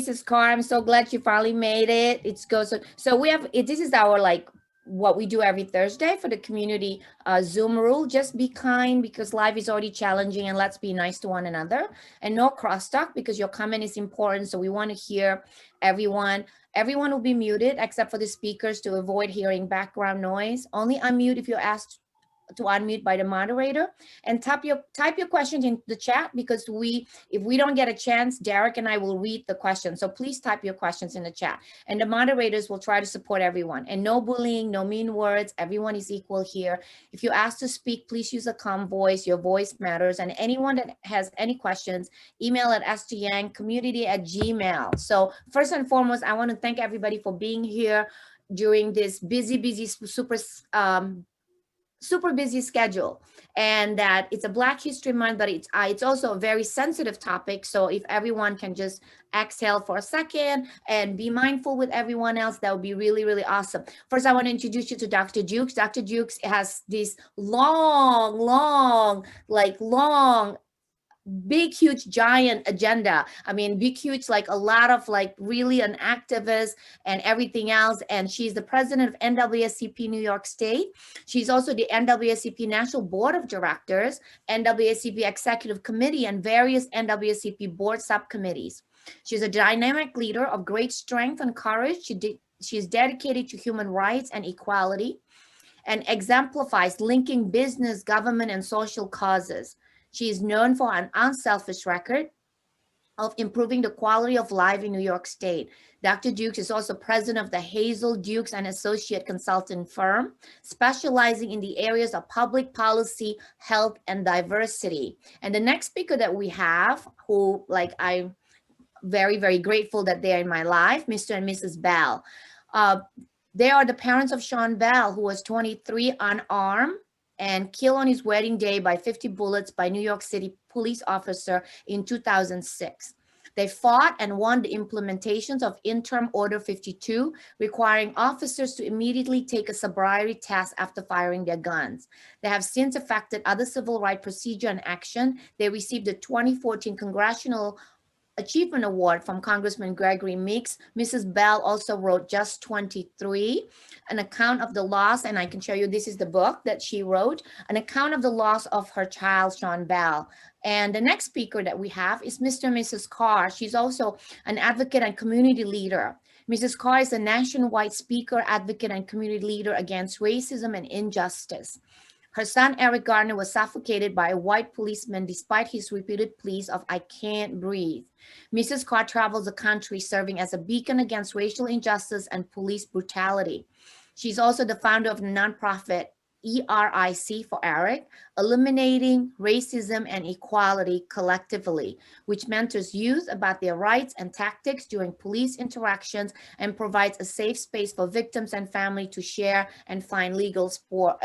Mrs. Carr. I'm so glad you finally made it. It's go so we have this is our like what we do every Thursday for the community Zoom rule. Just be kind because life is already challenging, and let's be nice to one another, and no crosstalk because your comment is important. So we want to hear everyone. Everyone will be muted except for the speakers to avoid hearing background noise. Only unmute if you're asked to unmute by the moderator, and type your questions in the chat because if we don't get a chance, Derek and I will read the questions. So please type your questions in the chat, and the moderators will try to support everyone. And no bullying, no mean words. Everyone is equal here. If you ask to speak, please use a calm voice. Your voice matters. And anyone that has any questions, email at estheryanggommunity@gmail.com. So first and foremost, I want to thank everybody for being here during this busy, super busy schedule, and that it's a Black History Month, but it's also a very sensitive topic. So if everyone can just exhale for a second and be mindful with everyone else, that would be really, really awesome. First, I want to introduce you to Dr. Jukes. Dr. Jukes has this long, big, huge, giant agenda. I mean, big, huge, like a lot of like really an activist and everything else. And she's the president of NAACP New York State. She's also the NAACP National Board of Directors, NAACP Executive Committee, and various NAACP board subcommittees. She's a dynamic leader of great strength and courage. She is dedicated to human rights and equality and exemplifies linking business, government, and social causes. She is known for an unselfish record of improving the quality of life in New York State. Dr. Dukes is also president of the Hazel, Dukes and Associate Consulting Firm, specializing in the areas of public policy, health, and diversity. And the next speaker that we have, who I'm very, very grateful that they're in my life, Mr. and Mrs. Bell. They are the parents of Sean Bell, who was 23, unarmed, and killed on his wedding day by 50 bullets by New York City police officer in 2006. They fought and won the implementations of Interim Order 52, requiring officers to immediately take a sobriety test after firing their guns. They have since affected other civil rights procedure and action. They received the 2014 Congressional Achievement Award from Congressman Gregory Meeks. Mrs. Bell also wrote Just 23, an account of the loss, and I can show you, this is the book that she wrote, an account of the loss of her child, Sean Bell. And the next speaker that we have is Mr. and Mrs. Carr. She's also an advocate and community leader. Mrs. Carr is a nationwide speaker, advocate, and community leader against racism and injustice. Her son, Eric Gardner, was suffocated by a white policeman despite his repeated pleas of "I can't breathe." Mrs. Carr travels the country serving as a beacon against racial injustice and police brutality. She's also the founder of the nonprofit ERIC for Eric, Eliminating Racism and Equality Collectively, which mentors youth about their rights and tactics during police interactions and provides a safe space for victims and family to share and find legal support.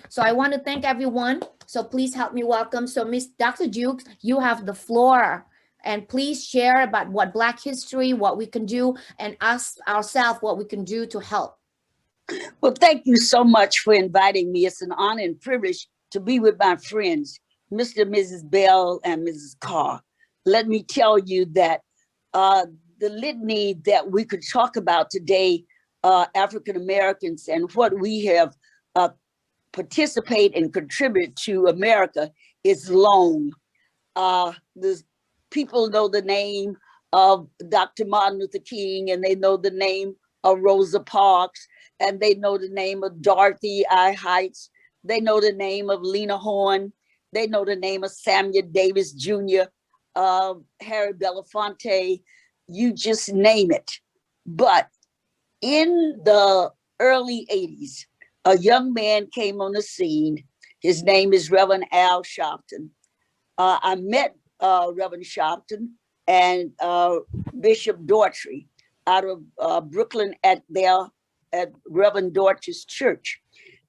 So I want to thank everyone. So please help me welcome. So Miss Dr. Dukes, you have the floor. And please share about what Black history, what we can do, and us ourselves, what we can do to help. Well, thank you so much for inviting me. It's an honor and privilege to be with my friends, Mr. and Mrs. Bell and Mrs. Carr. Let me tell you that the litany that we could talk about today, African Americans and what we have participate and contribute to America is long. The people know the name of Dr. Martin Luther King, and they know the name of Rosa Parks, and they know the name of Dorothy I. Heights. They know the name of Lena Horne. They know the name of Samuel Davis Jr., Harry Belafonte, you just name it. But in the early 80s, a young man came on the scene. His name is Reverend Al Sharpton. I met Reverend Sharpton and Bishop Daughtry out of Brooklyn at Reverend Daughtry's church.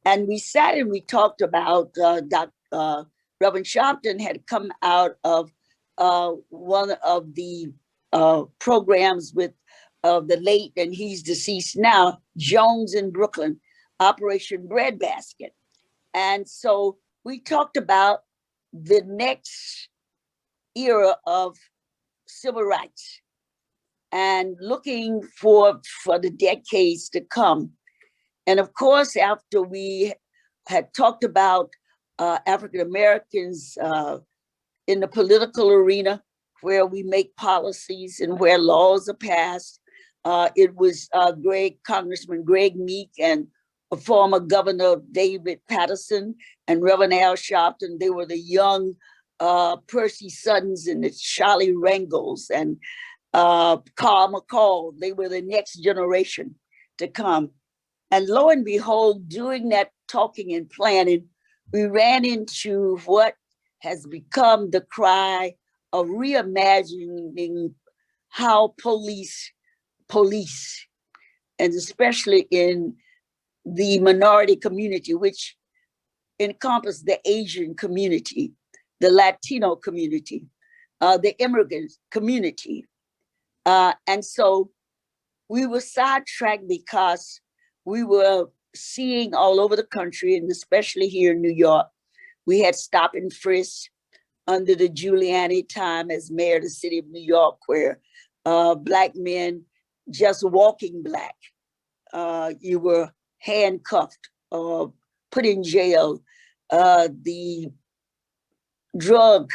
And we sat and we talked about Reverend Sharpton had come out of one of the programs with the late, and he's deceased now, Jones in Brooklyn, Operation Breadbasket. And so we talked about the next era of civil rights and looking for the decades to come. And of course, after we had talked about African Americans in the political arena, where we make policies and where laws are passed, it was Congressman Greg Meek and a former governor David Patterson and Reverend Al Sharpton. They were the young Percy Suttons and the Charlie Rangels and Carr McCall. They were the next generation to come. And lo and behold, doing that talking and planning, we ran into what has become the cry of reimagining how police, and especially in the minority community, which encompass the Asian community, the Latino community, the immigrant community. And so we were sidetracked because we were seeing all over the country, and especially here in New York, we had stop and frisk under the Giuliani time as mayor of the city of New York, where Black men just walking Black, you were handcuffed or put in jail. The drug,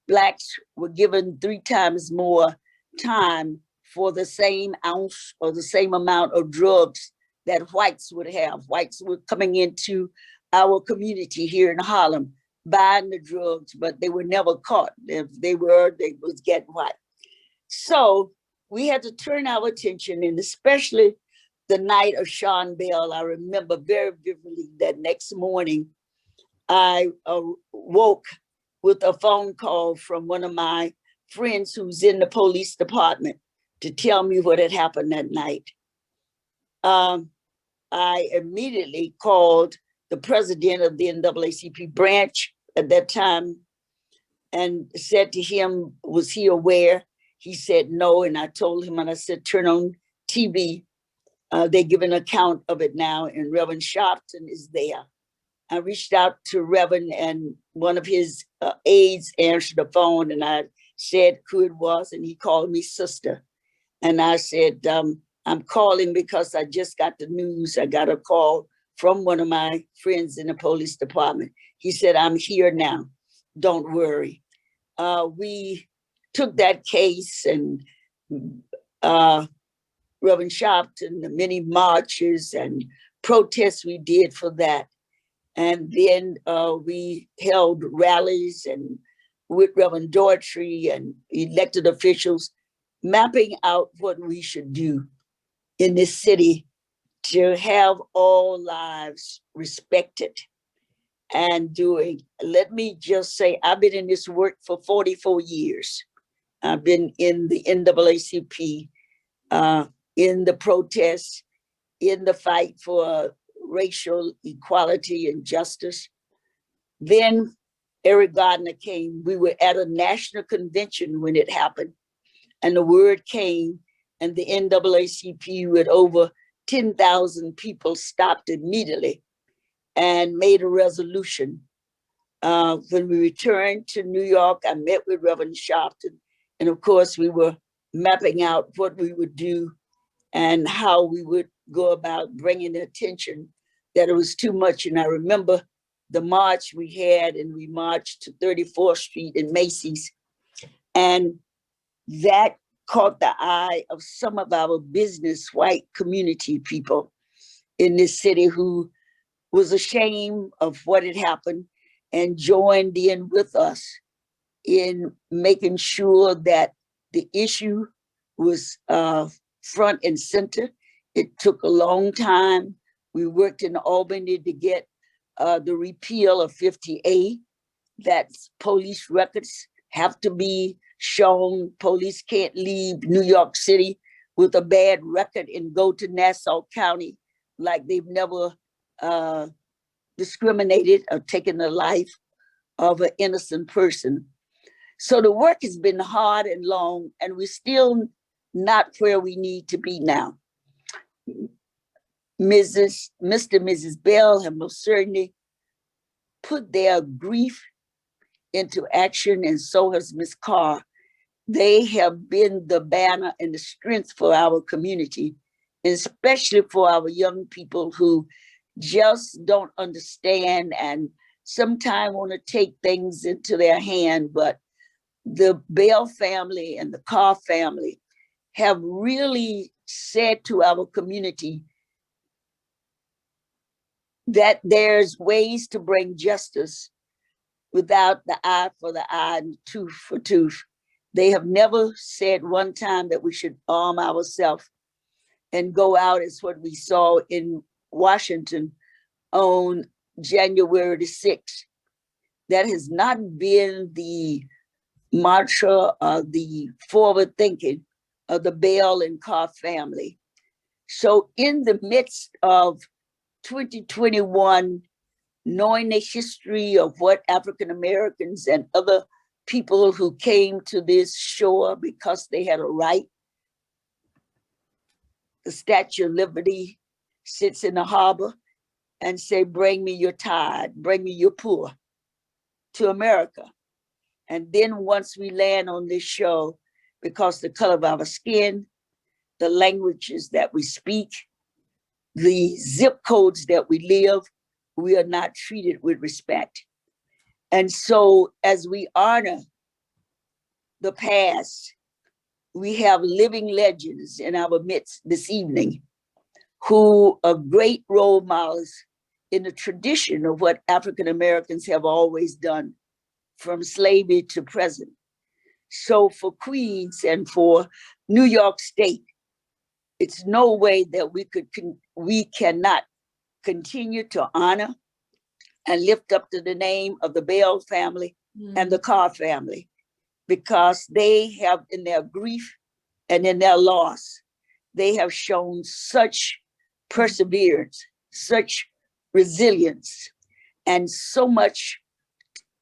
Blacks were given 3 times more time for the same ounce or the same amount of drugs that whites would have. Whites were coming into our community here in Harlem, buying the drugs, but they were never caught. If they were, they was getting white. So we had to turn our attention, and especially the night of Sean Bell, I remember very vividly that next morning, I woke with a phone call from one of my friends who's in the police department to tell me what had happened that night. I immediately called the president of the NAACP branch at that time and said to him, was he aware? He said no, and I told him, and I said, turn on TV. They give an account of it now, and Reverend Sharpton is there. I reached out to Reverend, and one of his aides answered the phone, and I said who it was, and he called me sister. And I said, I'm calling because I just got the news. I got a call from one of my friends in the police department. He said, I'm here now, don't worry. We took that case, and Reverend Sharpton, the many marches and protests we did for that. And then we held rallies and with Reverend Daughtry and elected officials, mapping out what we should do in this city to have all lives respected and doing. Let me just say, I've been in this work for 44 years. I've been in the NAACP, in the protests, in the fight for racial equality and justice. Then Eric Gardner came. We were at a national convention when it happened, and the word came, and the NAACP with over 10,000 people stopped immediately and made a resolution. When we returned to New York, I met with Reverend Sharpton, and of course we were mapping out what we would do and how we would go about bringing the attention that it was too much. And I remember the march we had, and we marched to 34th Street in Macy's, and that caught the eye of some of our business white community people in this city who was ashamed of what had happened and joined in with us in making sure that the issue was front and center. It took a long time. We worked in Albany to get the repeal of 50A, that police records have to be shown. Police can't leave New York City with a bad record and go to Nassau County like they've never discriminated or taken the life of an innocent person. So the work has been hard and long, and we're still not where we need to be now. Mr. and Mrs. Bell have most certainly put their grief into action, and so has Ms. Carr. They have been the banner and the strength for our community, especially for our young people who just don't understand and sometimes want to take things into their hand. But the Bell family and the Carr family have really said to our community that there's ways to bring justice without the eye for the eye and tooth for tooth. They have never said one time that we should arm ourselves and go out as what we saw in Washington on January the 6th. That has not been the mantra or the forward thinking of the Bell and Carr family. So in the midst of 2021, knowing the history of what African Americans and other people who came to this shore because they had a right, the Statue of Liberty sits in the harbor and say, bring me your tide, bring me your poor to America. And then once we land on this show, because the color of our skin, the languages that we speak, the zip codes that we live, we are not treated with respect. And so as we honor the past, we have living legends in our midst this evening who are great role models in the tradition of what African Americans have always done from slavery to present. So for Queens and for New York State, it's no way that we cannot continue to honor and lift up to the name of the Bell family and the Carr family, because they have, in their grief and in their loss, they have shown such perseverance, such resilience, and so much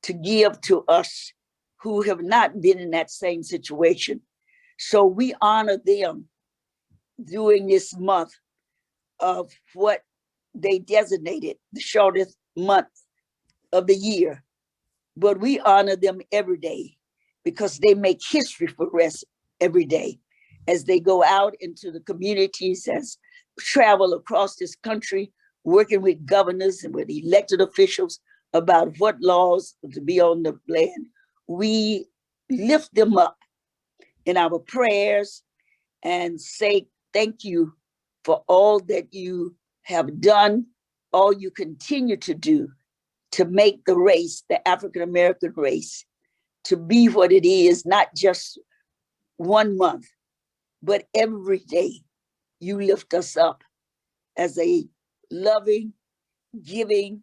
to give to us who have not been in that same situation. So we honor them during this month of what they designated the shortest month of the year. But we honor them every day because they make history for us every day as they go out into the communities, as travel across this country, working with governors and with elected officials about what laws to be on the land. We lift them up in our prayers and say thank you for all that you have done, all you continue to do to make the race, the African American race, to be what it is, not just 1 month, but every day you lift us up as a loving, giving,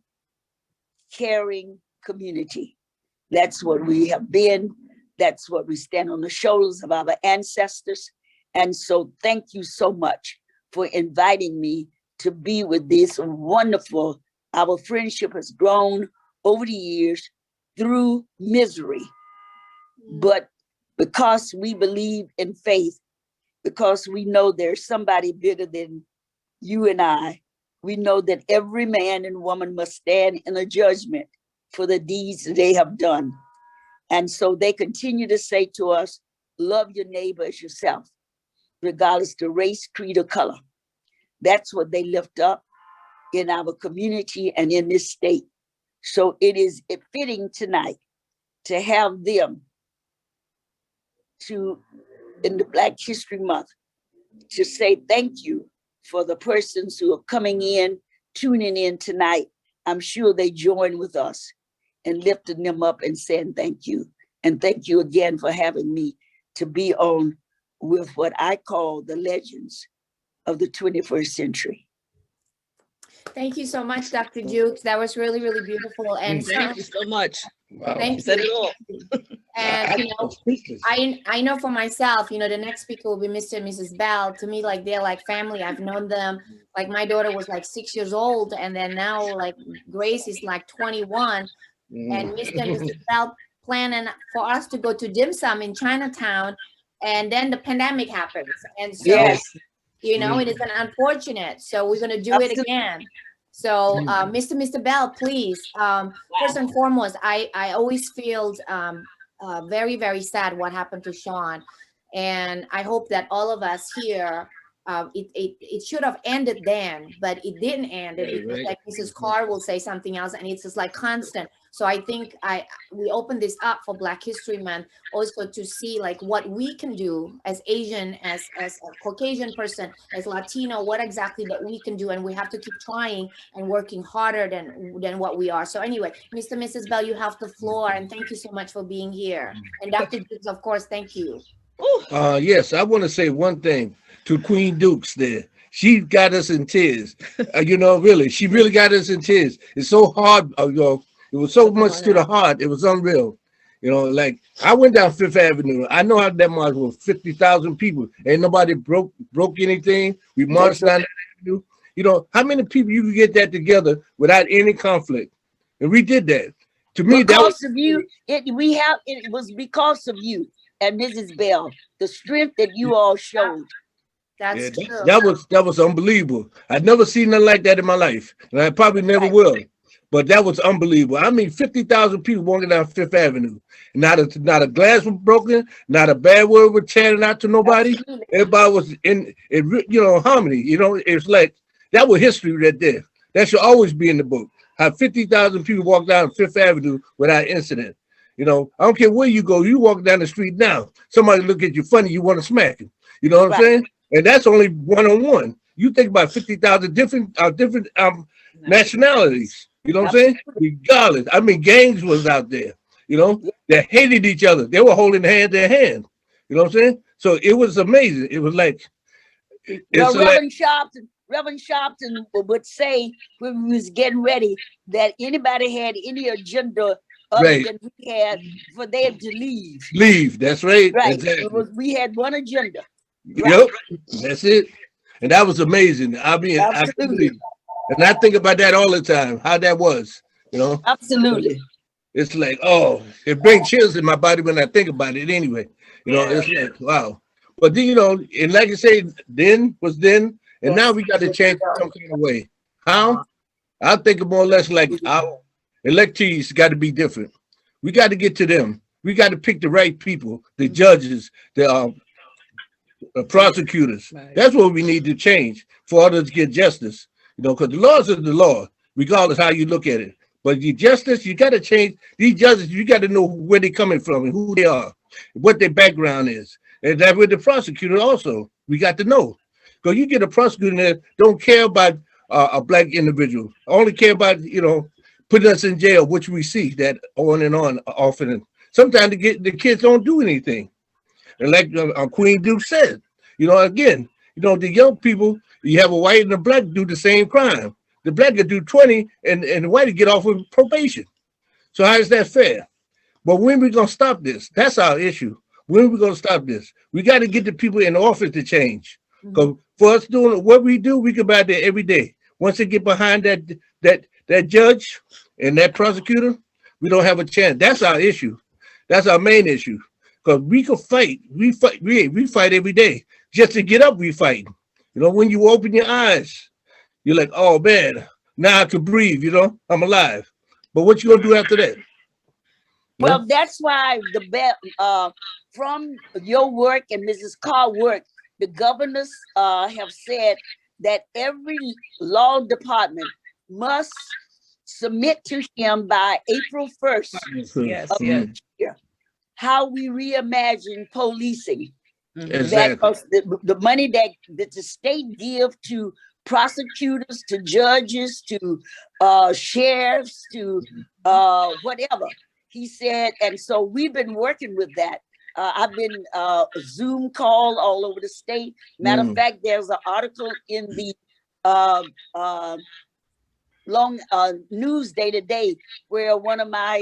caring community. That's what we have been. That's what we stand on the shoulders of our ancestors. And so thank you so much for inviting me to be with this wonderful. Our friendship has grown over the years through misery. But because we believe in faith, because we know there's somebody bigger than you and I, we know that every man and woman must stand in a judgment for the deeds they have done. And so they continue to say to us, love your neighbor as yourself, regardless of race, creed, or color. That's what they lift up in our community and in this state. So it is fitting tonight to have them in the Black History Month, to say thank you for the persons who are coming in, tuning in tonight. I'm sure they join with us in lifting them up and saying thank you. And thank you again for having me to be on with what I call the legends of the 21st century. Thank you so much, Dr. Jukes. That was really, really beautiful. And Thank you so much. Wow. thank You said it you. all. And you know, Speechless. I know for myself, you know, the next speaker will be Mr. and Mrs. Bell. To me, like they're like family. I've known them. Like my daughter was like 6 years old, and then now like Grace is like 21, and Mr. and Mrs. Bell planning for us to go to dim sum in Chinatown, and then the pandemic happens, and so Yes. you know it is an unfortunate. So we're gonna do it again. So, Mr. Bell, please, first and foremost, I always feel very, very sad what happened to Sean. And I hope that all of us here, it should have ended then, but it didn't end. It because like Mrs. Carr will say something else, and it's just like constant. So I think we open this up for Black History Month also to see like what we can do as Asian, as a Caucasian person, as Latino, what exactly that we can do, and we have to keep trying and working harder than what we are. So anyway, Mr. and Mrs. Bell, you have the floor, and thank you so much for being here. And Dr. Dukes, of course, thank you. Yes, I want to say one thing to Queen Dukes there. She got us in tears. Really, she really got us in tears. It's so hard, it was so much to the heart. It was unreal. Like I went down Fifth Avenue. I know how that march was 50,000 people. Ain't nobody broke anything. We marched down that avenue. How many people you could get that together without any conflict? And we did that. To me, because of you, it was because of you and Mrs. Bell, the strength that you all showed. That's true. That was unbelievable. I'd never seen nothing like that in my life, and I probably never will. But that was unbelievable. I mean, 50,000 people walking down Fifth Avenue. Not a glass was broken. Not a bad word was chatted out to nobody. Absolutely. Everybody was in harmony. It's like that was history right there. That should always be in the book. How 50,000 people walk down Fifth Avenue without incident. I don't care where you go. You walk down the street now, somebody look at you funny, you want to smack him. You know what I'm saying? And that's only one-on-one. You think about 50,000 different nationalities. You know what I'm saying? Regardless. I mean, gangs was out there, that hated each other. They were holding hand in hand. You know what I'm saying? So it was amazing. It was like... Reverend Sharpton would say when we was getting ready that anybody had any agenda other than we had for them to leave. Leave, that's right. Right. Exactly. We had one agenda. Yep, that's it. And that was amazing. I mean, absolutely. And I think about that all the time, how that was, Absolutely. It's like, it brings chills in my body when I think about it anyway. It's like, wow. But then, and like you say, then was then, and now we got to change some kind of way. How? I think more or less like our electees got to be different. We got to get to them. We got to pick the right people, the judges, the prosecutors. That's what we need to change for others to get justice. Because the laws are the law, regardless how you look at it. But the justice, you got to change. These judges, you got to know where they're coming from and who they are, what their background is. And that with the prosecutor also, we got to know. Because you get a prosecutor that don't care about a Black individual, only care about, putting us in jail, which we see that on and on often. Sometimes the kids don't do anything. And like Queen Duke said, again, the young people, you have a white and a Black do the same crime. The Black could do 20 and the white would get off with probation. So how is that fair? But when we going to stop this? That's our issue. When we going to stop this? We got to get the people in office to change. Because for us doing what we do, we go back there every day. Once they get behind that judge and that prosecutor, we don't have a chance. That's our issue. That's our main issue. Because we can fight. We fight every day. Just to get up, we fight. When you open your eyes, you're like, oh man, now I can breathe, I'm alive. But what you gonna do after that? Well, that's why from your work and Mrs. Carr work, the governors have said that every law department must submit to him by April 1st of each year how we reimagine policing. Exactly. That the money that the state give to prosecutors, to judges, to sheriffs, to whatever. He said, and so we've been working with that. I've been Zoom call all over the state. Matter of fact, there's an article in the long Newsday today where one of my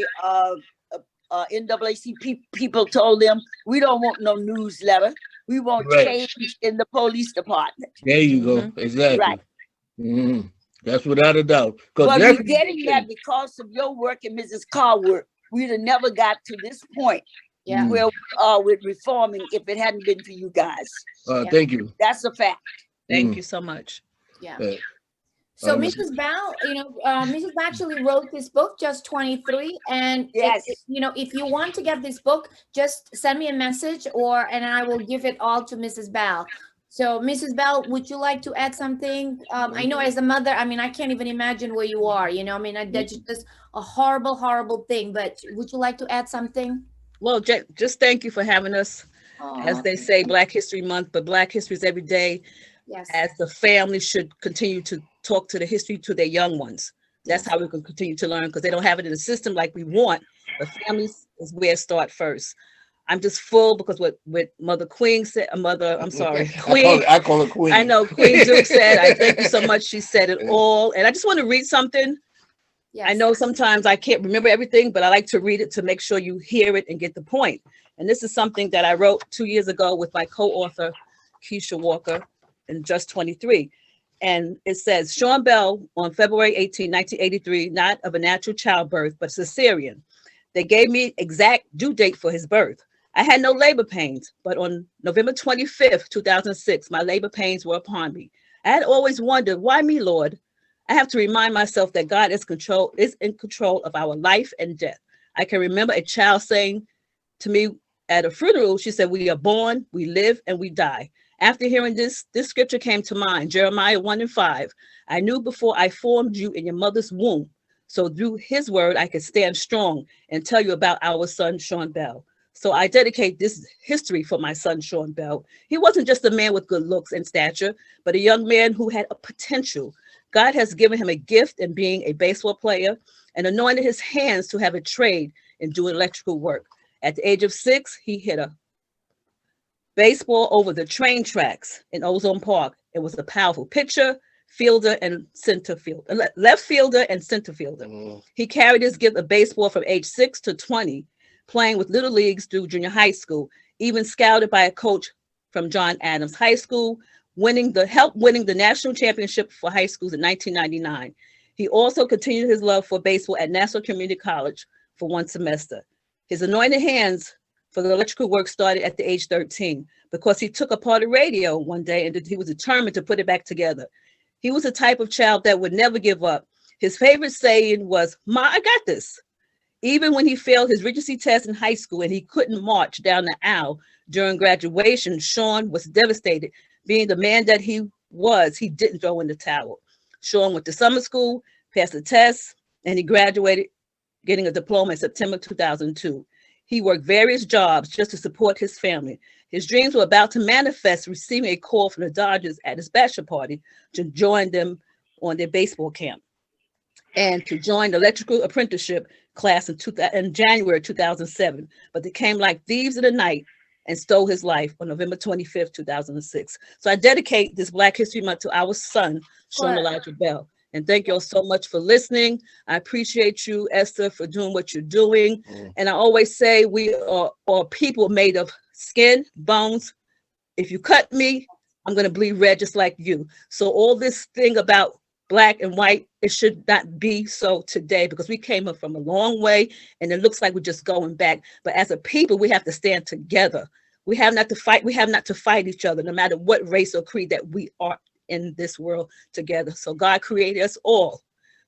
NAACP people told them, we don't want no newsletter. We want change in the police department. There you go. Exactly. Right. That's without a doubt. Well, we're getting that because of your work and Mrs. Carr work. We'd have never got to this point where we are with reforming if it hadn't been for you guys. Thank you. That's a fact. Thank you so much. Yeah. So Mrs. Bao, Mrs. Bao actually wrote this book, just 23. And Yes. if you want to get this book, just send me a message and I will give it all to Mrs. Bao. So Mrs. Bell, would you like to add something? I know as a mother, I mean, I can't even imagine where you are, I mean, that's just a horrible, horrible thing, but would you like to add something? Well, just thank you for having us. As Oh, they say, Black History Month, but Black History is every day. yes. As the family should continue to talk to the history to their young ones. That's how we can continue to learn, because they don't have it in the system like we want. But families is where it start first. I'm just full because what Mother Queen said, I'm sorry, Queen. I call it Queen. I know Queen Duke said, I thank you so much. She said it all. And I just want to read something. Yes. I know sometimes I can't remember everything, but I like to read it to make sure you hear it and get the point. And this is something that I wrote 2 years ago with my co-author, Keisha Walker, in Just 23. And it says, Sean Bell on February 18, 1983, not of a natural childbirth, but cesarean. They gave me exact due date for his birth. I had no labor pains, but on November 25th, 2006, my labor pains were upon me. I had always wondered, why me, Lord? I have to remind myself that God is in control of our life and death. I can remember a child saying to me at a funeral, she said, we are born, we live, and we die. After hearing this scripture came to mind, Jeremiah 1:5. I knew before I formed you in your mother's womb. So through his word, I could stand strong and tell you about our son, Sean Bell. So I dedicate this history for my son, Sean Bell. He wasn't just a man with good looks and stature, but a young man who had a potential. God has given him a gift in being a baseball player and anointed his hands to have a trade in doing electrical work. At the age of 6, he hit a baseball over the train tracks in Ozone Park. It was a powerful pitcher, fielder, and center fielder, left fielder and center fielder. He carried his gift of baseball from age 6 to 20, playing with little leagues through junior high school, even scouted by a coach from John Adams High School, winning the national championship for high schools in 1999. He also continued his love for baseball at Nassau Community College for one semester. His anointed hands for the electrical work started at the age 13 because he took apart a radio one day and he was determined to put it back together. He was the type of child that would never give up. His favorite saying was, "Ma, I got this." Even when he failed his Regency test in high school and he couldn't march down the aisle during graduation, Sean was devastated. Being the man that he was, he didn't throw in the towel. Sean went to summer school, passed the test, and he graduated, getting a diploma in September 2002. He worked various jobs just to support his family. His dreams were about to manifest, receiving a call from the Dodgers at his bachelor party to join them on their baseball camp and to join the electrical apprenticeship class in January 2007. But they came like thieves in the night and stole his life on November 25th, 2006. So I dedicate this Black History Month to our son, Sean Elijah Bell. And thank you all so much for listening. I appreciate you, Esther, for doing what you're doing. And I always say we are people made of skin, bones. If you cut me, I'm going to bleed red just like you. So all this thing about Black and white, it should not be so today because we came up from a long way and it looks like we're just going back. But as a people, we have to stand together. We have not to fight. We have not to fight each other, no matter what race or creed that we are in this world together. So God created us all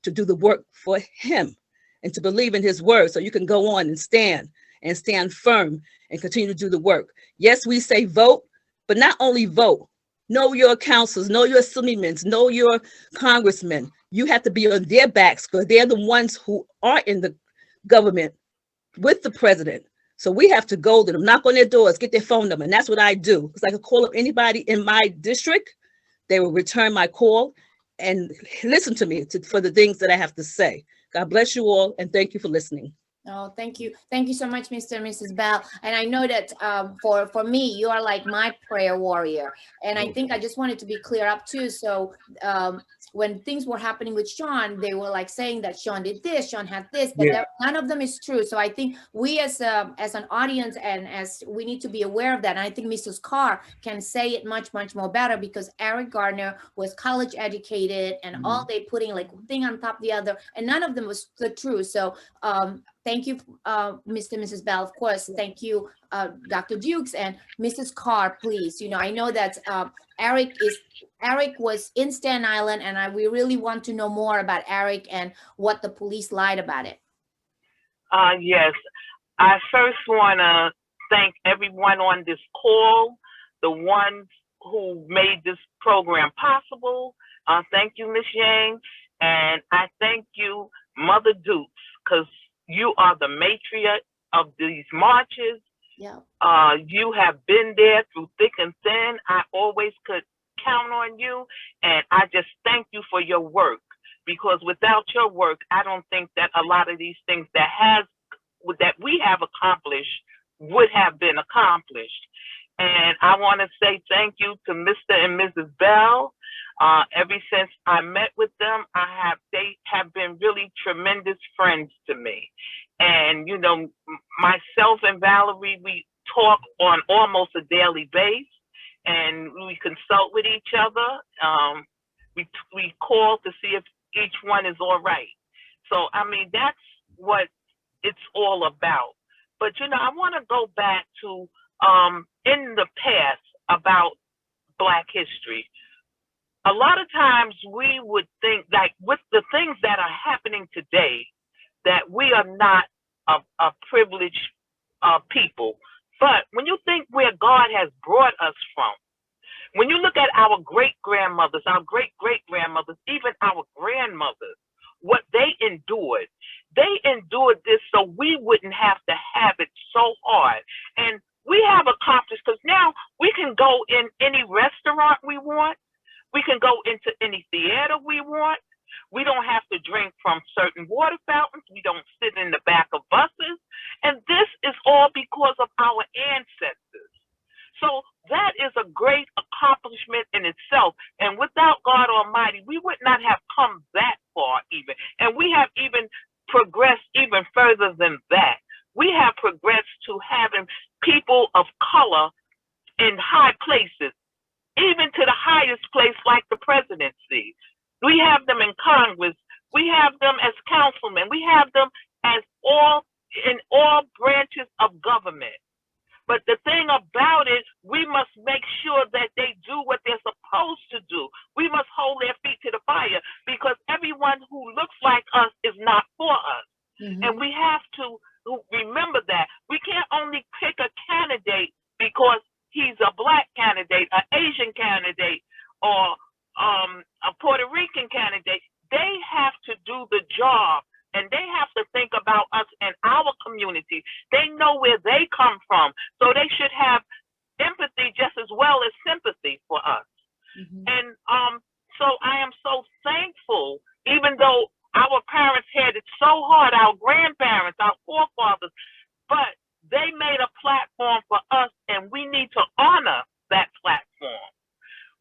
to do the work for him and to believe in his word. So you can go on and stand firm and continue to do the work. Yes, we say vote, but not only vote. Know your councils, know your assemblymen, know your congressmen. You have to be on their backs because they're the ones who are in the government with the president. So we have to go to them, knock on their doors, get their phone number. And that's what I do. Because I can call up anybody in my district. They will return my call and listen to me for the things that I have to say. God bless you all. And thank you for listening. Oh, thank you. Thank you so much, Mr. and Mrs. Bell. And I know that for me, you are like my prayer warrior. And I think I just wanted to be clear up too. So when things were happening with Sean, they were like saying that Sean did this, Sean had this, but none of them is true. So I think we as an audience and as we need to be aware of that. And I think Mrs. Carr can say it much, much more better because Eric Gardner was college educated and all they putting like one thing on top of the other, and none of them was the truth. So Thank you, Mr. and Mrs. Bell. Of course, thank you, Dr. Dukes and Mrs. Carr, please. You know, I know that Eric was in Staten Island, and we really want to know more about Eric and what the police lied about it. Yes, I first want to thank everyone on this call, the ones who made this program possible. Thank you, Ms. Yang, and I thank you, Mother Dukes, because you are the matriarch of these marches. Yeah. You have been there through thick and thin. I always could count on you, and I just thank you for your work, because without your work, I don't think that a lot of these things that we have accomplished would have been accomplished. And I want to say thank you to Mr. and Mrs. Bell. Ever since I met with them, they have been really tremendous friends to me. And, you know, myself and Valerie, we talk on almost a daily basis, and we consult with each other. We call to see if each one is all right. So, I mean, that's what it's all about. But, you know, I want to go back to in the past about Black history. A lot of times we would think, like, with the things that are happening today, that we are not a privileged people. But when you think where God has brought us from, when you look at our great-grandmothers, our great-great-grandmothers, even our grandmothers, what they endured this so we wouldn't have to have it so hard. And we have accomplished, because now we can go in any restaurant we want. We can go into any theater we want. We don't have to drink from certain water fountains. We don't sit in the back of buses. And this is all because of our ancestors. So that is a great accomplishment in itself. And without God Almighty, we would not have come that far even. And we have even progressed even further than that. We have progressed to having people of color in high places, even to the highest place like the presidency. We have them in Congress. We have them as councilmen. We have them as in all branches of government. But the thing about it, we must make sure that they do what they're supposed to do. We must hold their feet to the fire, because everyone who looks like us is not for us. Mm-hmm. And we have to remember that. We can't only pick a candidate because he's a Black candidate, an Asian candidate, or a Puerto Rican candidate. They have to do the job, and they have to think about us and our community. They know where they come from, so they should have empathy just as well as sympathy for us. Mm-hmm. And so I am so thankful, even though our parents had it so hard, our grandparents, our forefathers, but they made a platform for us, and we need to honor that platform.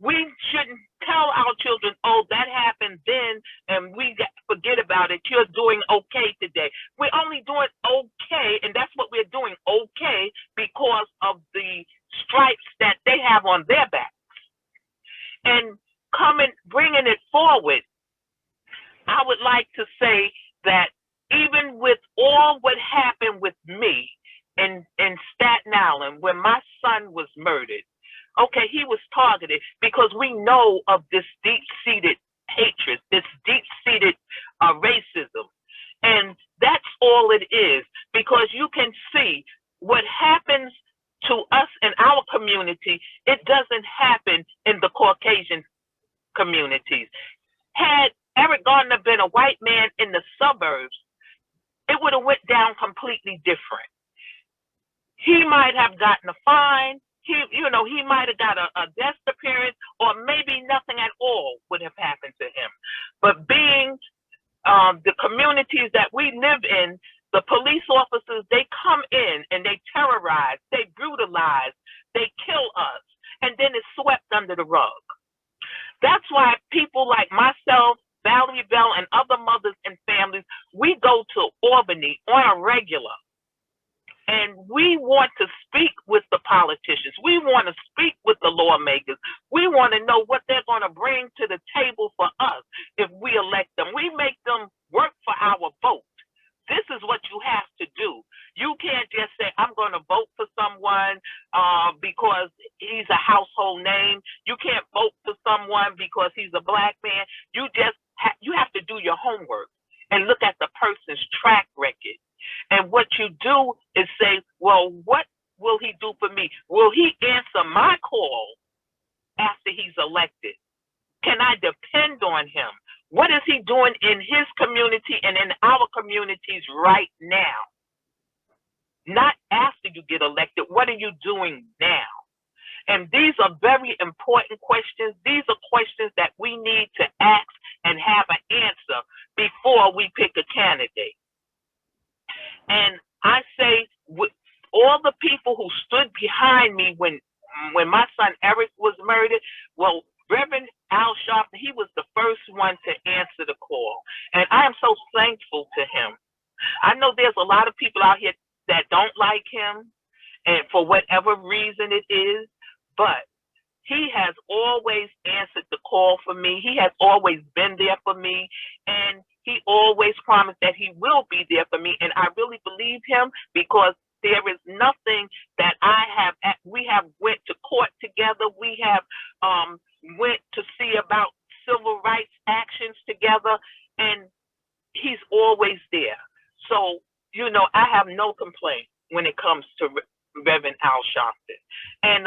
We shouldn't tell our children, oh, that happened then, and we forget about it. You're doing okay today. We're only doing okay, and that's what we're doing, okay, because of the stripes that they have on their backs. And bringing it forward, I would like to say that even with all what happened with me in Staten Island, when my son was murdered, okay, he was targeted because we know of this deep-seated hatred, this deep-seated racism. And that's all it is, because you can see what happens to us in our community, it doesn't happen in the Caucasian communities. Had Eric Garner been a white man in the suburbs, it would have went down completely different. He might have gotten a fine. He might have got a death appearance, or maybe nothing at all would have happened to him. But being the communities that we live in, the police officers, they come in and they terrorize, they brutalize, they kill us, and then it's swept under the rug. That's why people like myself, Valerie Bell, and other mothers and families, we go to Albany on a regular. And we want to speak with the politicians. We want to speak with the lawmakers. We want to know what they're going to bring to the table for us if we elect them. We make them work for our vote. This is what you have to he's a household name. You can't vote for someone because he's a black man. You just you have to do your homework and look at the person's track record. And what you do is say, well, what will he do for me? Will he answer my call after he's elected? Can I depend on him? What is he doing in his community and in our communities right now? Not after you get elected. What are you doing now? And these are very important questions. These are questions that we need to ask and have an answer before we pick a candidate. And I say, with all the people who stood behind me when my son Eric was murdered, well, Reverend Al Sharpton, he was the first one to answer the call. And I am so thankful to him. I know there's a lot of people out here that don't like him, and for whatever reason it is, but he has always answered the call for me. He has always been there for me, and he always promised that he will be there for me. And I really believe him, because there is nothing that we have went to court together. We have went to see about civil rights actions together, and he's always there. So, you know, I have no complaint when it comes to Reverend Al Sharpton. And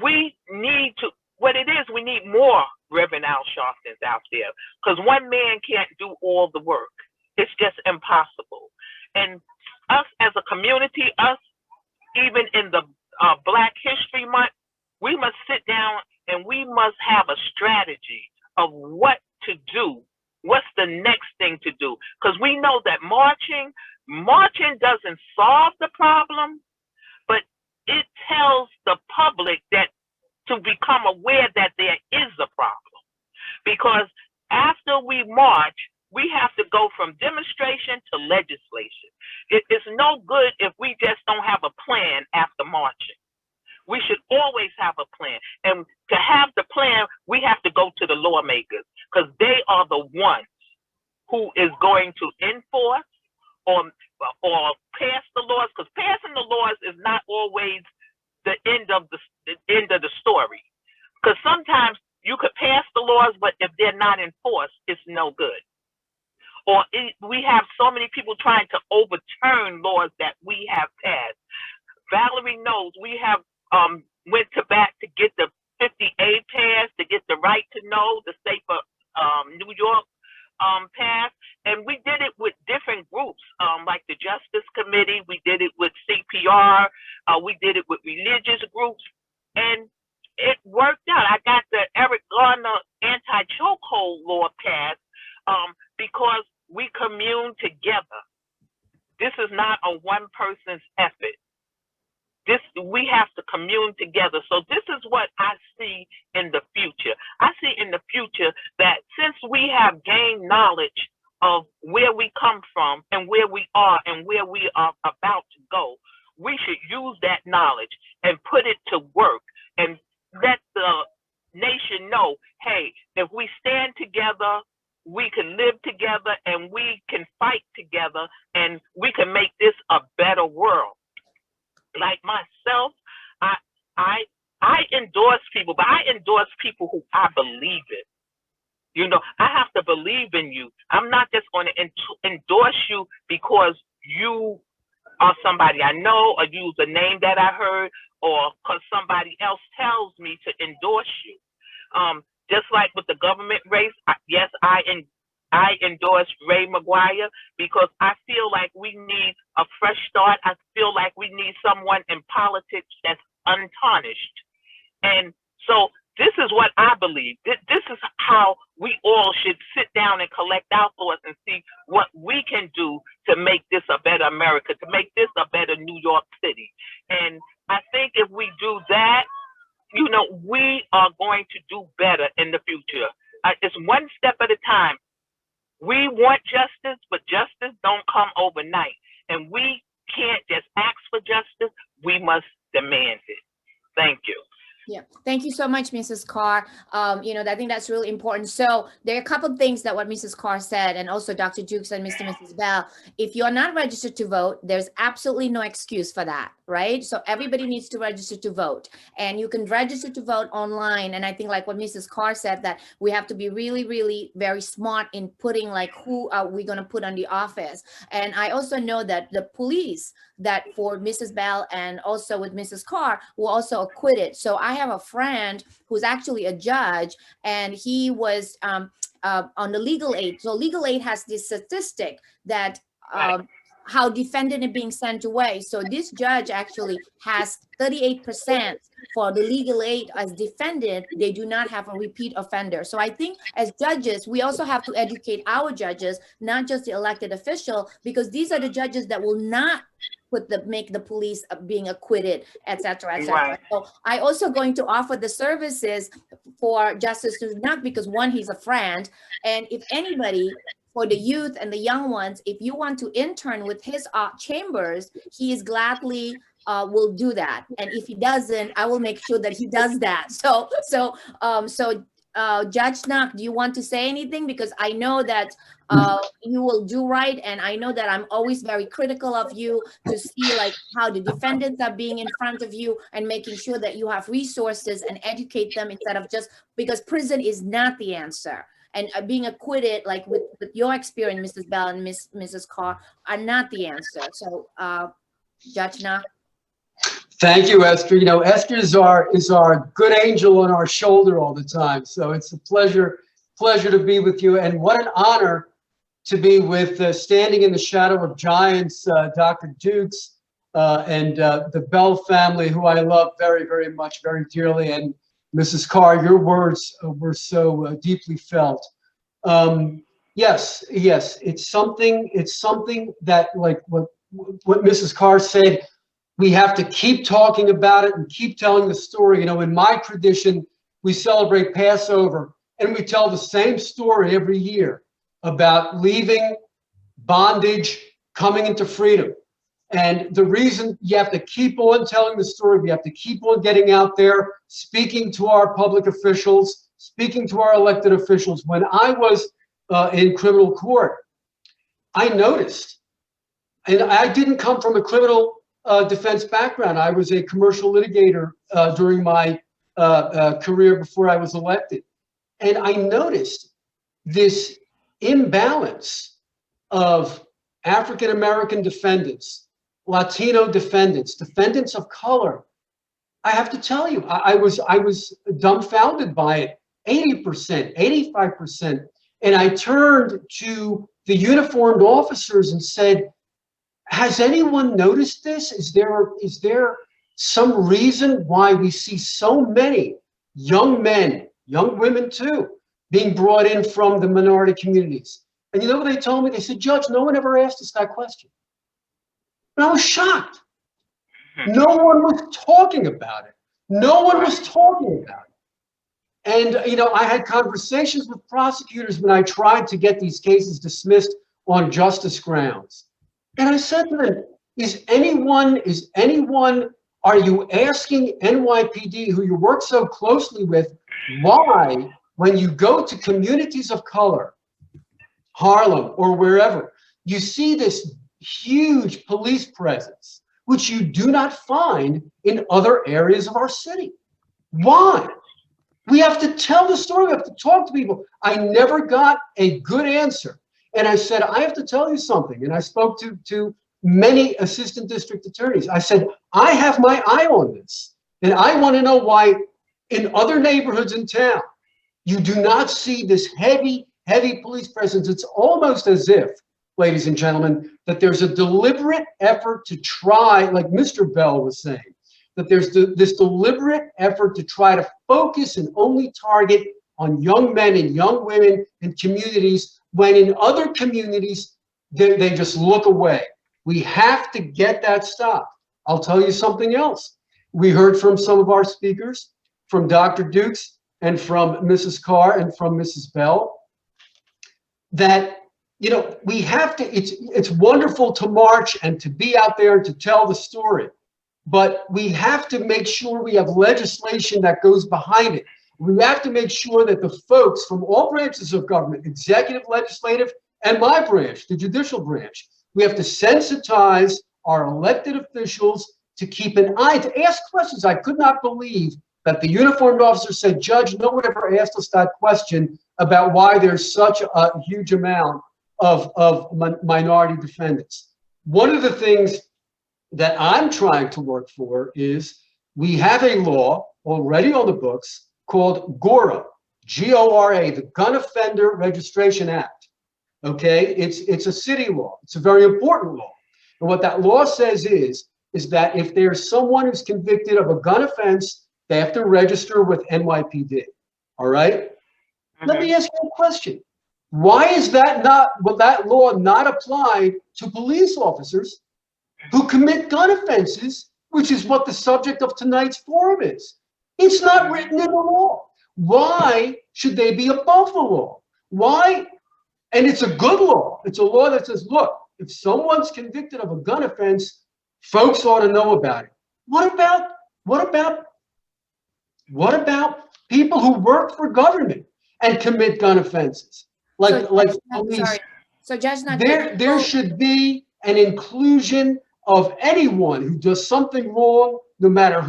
we need to, what it is, we need more Reverend Al Sharptons out there, because one man can't do all the work. It's just impossible. And us as a community, us even in the Black History Month, we must sit down and we must have a strategy of what to do. What's the next thing to do? Because we know that marching doesn't solve the problem, but it tells the public that to become aware that there is a problem. Because after we march, we have to go from demonstration to legislation. It's no good if we just don't have a plan after marching. We should always have a plan. And to have the plan, we have to go to the lawmakers, because they are the ones who is going to enforce or pass the laws, because passing the laws is not always the end of the story. Because sometimes you could pass the laws, but if they're not enforced, it's no good. Or we have so many people trying to overturn laws that we have passed. Valerie knows we have went to bat to get the 50A passed, to get the right to know, the Safer New York passed, and we did it with different groups, like the Justice Committee. We did it with CPR. We did it with religious groups, and it worked out. I got the Eric Garner anti-chokehold law passed because we commune together. This is not a one person's effort. We have to commune together. So this is what I see in the future. I see in the future that since we have gained knowledge of where we come from and where we are and where we are about to go, we should use that knowledge and put it to work and let the nation know, hey, if we stand together, we can live together and we can fight together and we can make this a better world. Like myself, I endorse people, but I endorse people who I believe in. You know, I have to believe in you. I'm not just going to endorse you because you are somebody I know or use a name that I heard or because somebody else tells me to endorse you. Just like with the government race, yes, I endorse Ray McGuire because I feel like we need a fresh start. I feel like we need someone in politics that's untarnished. And so this is what I believe. This is how we all should sit down and collect our thoughts and see what we can do to make this a better America, to make this a better New York City. And I think if we do that, you know, we are going to do better in the future. It's one step at a time. We want justice, but justice don't come overnight. And we can't just ask for justice. We must demand it. Thank you. Yeah, thank you so much, Mrs. Carr. I think that's really important. So there are a couple of things that what Mrs. Carr said, and also Dr. Jukes and Mr. and Mrs. Bell. If you're not registered to vote, there's absolutely no excuse for that, right? So everybody needs to register to vote, and you can register to vote online. And I think like what Mrs. Carr said, that we have to be really, really very smart in putting like who are we going to put on the office. And I also know that the police that for Mrs. Bell and also with Mrs. Carr were also acquitted. So I have a friend who's actually a judge, and he was on the legal aid. So legal aid has this statistic that how defendant are being sent away. So this judge actually has 38% for the legal aid as defendant. They do not have a repeat offender. So I think as judges, we also have to educate our judges, not just the elected official, because these are the judges that will not make the police being acquitted, et cetera, et cetera. Right. So I also going to offer the services for Justice Sunak, because one, he's a friend. And if anybody, for the youth and the young ones, if you want to intern with his chambers, he is gladly will do that. And if he doesn't, I will make sure that he does that. So Judge Snook, do you want to say anything? Because I know that you will do right. And I know that I'm always very critical of you to see like how the defendants are being in front of you and making sure that you have resources and educate them instead of just, because prison is not the answer. And being acquitted, like with your experience, Mrs. Bell and Mrs. Carr, are not the answer. So Judge Snook. Thank you, Esther. You know, Esther is our good angel on our shoulder all the time. So it's a pleasure to be with you. And what an honor to be with standing in the shadow of giants, Dr. Dukes and the Bell family, who I love very, very much, very dearly. And Mrs. Carr, your words were so deeply felt. Yes, it's something that, like what Mrs. Carr said, we have to keep talking about it and keep telling the story. You know, in my tradition, we celebrate Passover and we tell the same story every year about leaving bondage, coming into freedom. And the reason you have to keep on telling the story, we have to keep on getting out there, speaking to our public officials, speaking to our elected officials. When I was in criminal court, I noticed, and I didn't come from a criminal defense background. I was a commercial litigator during my career before I was elected. And I noticed this imbalance of African-American defendants, Latino defendants, defendants of color. I have to tell you, I was dumbfounded by it. 80%, 85%. And I turned to the uniformed officers and said, has anyone noticed this? Is there some reason why we see so many young men, young women too, being brought in from the minority communities? And you know what they told me? They said, Judge, no one ever asked us that question. And I was shocked. No one was talking about it. No one was talking about it. And, you know, I had conversations with prosecutors when I tried to get these cases dismissed on justice grounds. And I said to them, are you asking NYPD, who you work so closely with, why, when you go to communities of color, Harlem or wherever, you see this huge police presence, which you do not find in other areas of our city? Why? We have to tell the story. We have to talk to people. I never got a good answer. And I said, I have to tell you something. And I spoke to many assistant district attorneys. I said, I have my eye on this. And I want to know why in other neighborhoods in town, you do not see this heavy, heavy police presence. It's almost as if, ladies and gentlemen, that there's a deliberate effort to try, like Mr. Bell was saying, that there's this deliberate effort to try to focus and only target on young men and young women in communities, when in other communities, they just look away. We have to get that stopped. I'll tell you something else. We heard from some of our speakers, from Dr. Dukes and from Mrs. Carr and from Mrs. Bell, that, you know, we have to, it's wonderful to march and to be out there and to tell the story. but we have to make sure we have legislation that goes behind it. We have to make sure that the folks from all branches of government, executive, legislative, and my branch, the judicial branch, we have to sensitize our elected officials to keep an eye, to ask questions. I could not believe that the uniformed officer said, Judge, no one ever asked us that question about why there's such a huge amount of minority defendants. One of the things that I'm trying to work for is we have a law already on the books called GORA, G-O-R-A, the Gun Offender Registration Act. Okay, it's a city law. It's a very important law. And what that law says is that if there's someone who's convicted of a gun offense, they have to register with NYPD. All right? Let me ask you a question. Why is that law not applied to police officers who commit gun offenses, which is what the subject of tonight's forum is? It's not written in the law. Why should they be above the law? Why? And it's a good law. It's a law that says, look, if someone's convicted of a gun offense, folks ought to know about it. What about people who work for government and commit gun offenses? Like police. Sorry. So Judge, there should be an inclusion of anyone who does something wrong, no matter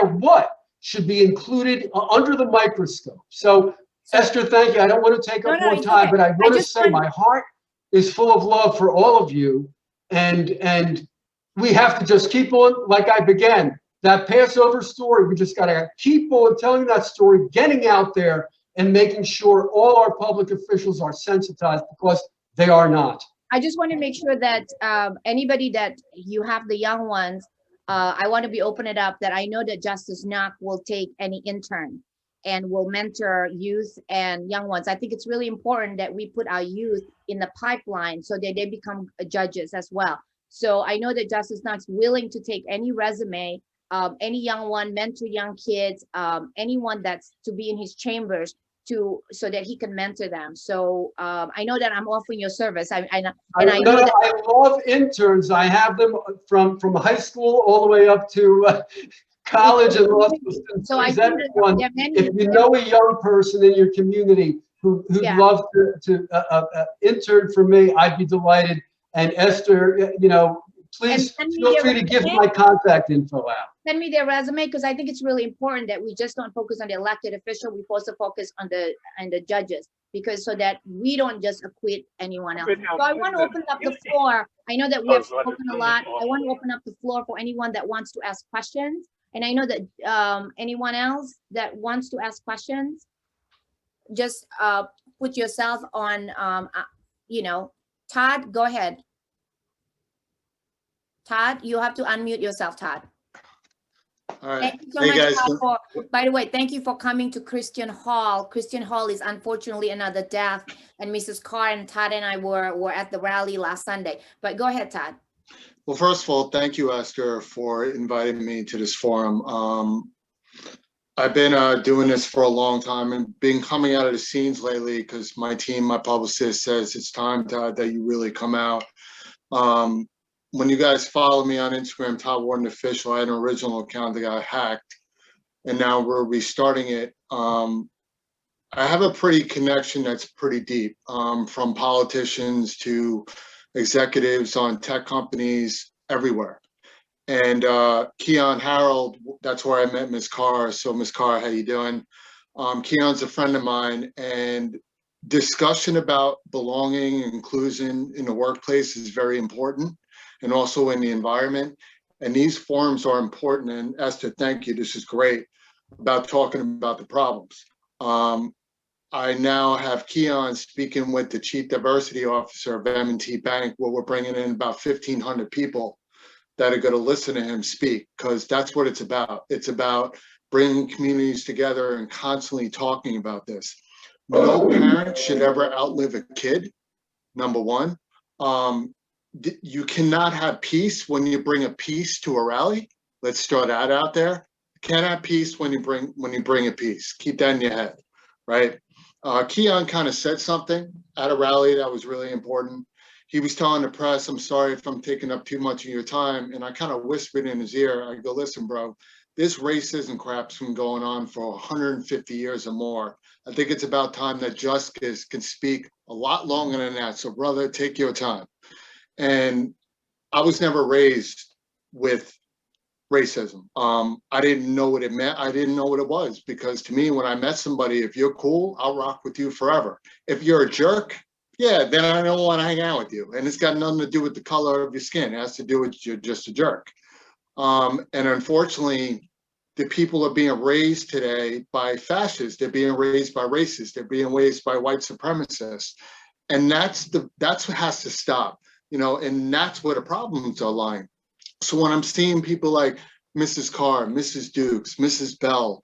what, should be included under the microscope. So Esther, thank you. I don't want to take up more time, but I want to say my heart is full of love for all of you. And we have to just keep on, like I began, that Passover story. We just got to keep on telling that story, getting out there and making sure all our public officials are sensitized, because they are not. I just want to make sure that anybody that you have the young ones, I want to be open it up that I know that Justice Knock will take any intern and will mentor youth and young ones. I think it's really important that we put our youth in the pipeline so that they become judges as well. So I know that Justice Knock's willing to take any resume, any young one, mentor young kids, anyone that's to be in his chambers so that he can mentor them. So I know that I'm offering your service. I love interns. I have them from high school all the way up to college and law school. So I think if you know a young person in your community who'd love to intern for me, I'd be delighted. And Esther, please feel free to give my contact info out. Send me their resume, because I think it's really important that we just don't focus on the elected official. We also focus on the judges, because so that we don't just acquit anyone else. So I want to open up the floor. I know that we have spoken a lot. I want to open up the floor for anyone that wants to ask questions. And I know that anyone else that wants to ask questions, just put yourself on, Todd, go ahead. Todd, you have to unmute yourself, Todd. All right. Thank you so much, Todd, by the way, thank you for coming to Christian Hall. Christian Hall is unfortunately another death, and Mrs. Carr and Todd and I were at the rally last Sunday. But go ahead, Todd. Well, first of all, thank you, Esther, for inviting me to this forum. I've been doing this for a long time and been coming out of the scenes lately because my team, my publicist, says it's time, Todd, that you really come out. When you guys follow me on Instagram, Todd Warden Official, I had an original account that got hacked, and now we're restarting it. I have a pretty connection that's pretty deep, from politicians to executives on tech companies everywhere. And Keon Harold, that's where I met Ms. Carr. So Ms. Carr, how you doing? Keon's a friend of mine, and discussion about belonging and inclusion in the workplace is very important, and also in the environment. And these forums are important. And Esther, thank you. This is great about talking about the problems. I now have Keon speaking with the Chief Diversity Officer of M&T Bank, where we're bringing in about 1,500 people that are going to listen to him speak, because that's what it's about. It's about bringing communities together and constantly talking about this. No parent should ever outlive a kid, number one. You cannot have peace when you bring a peace to a rally. Let's throw that out there. You can't have peace when you bring a peace. Keep that in your head, right? Keon kind of said something at a rally that was really important. he was telling the press, I'm sorry if I'm taking up too much of your time. And I kind of whispered in his ear, I go, listen, bro, this racism crap's been going on for 150 years or more. I think it's about time that justice can speak a lot longer than that. So brother, take your time. And I was never raised with racism. I didn't know what it meant. I didn't know what it was, because to me, when I met somebody, if you're cool, I'll rock with you forever. If you're a jerk, yeah, then I don't want to hang out with you. And it's got nothing to do with the color of your skin. It has to do with you're just a jerk. And unfortunately, the people are being raised today by fascists. They're being raised by racists. They're being raised by white supremacists. And that's what has to stop, you know, and that's where the problems are lying. So when I'm seeing people like Mrs. Carr, Mrs. Dukes, Mrs. Bell,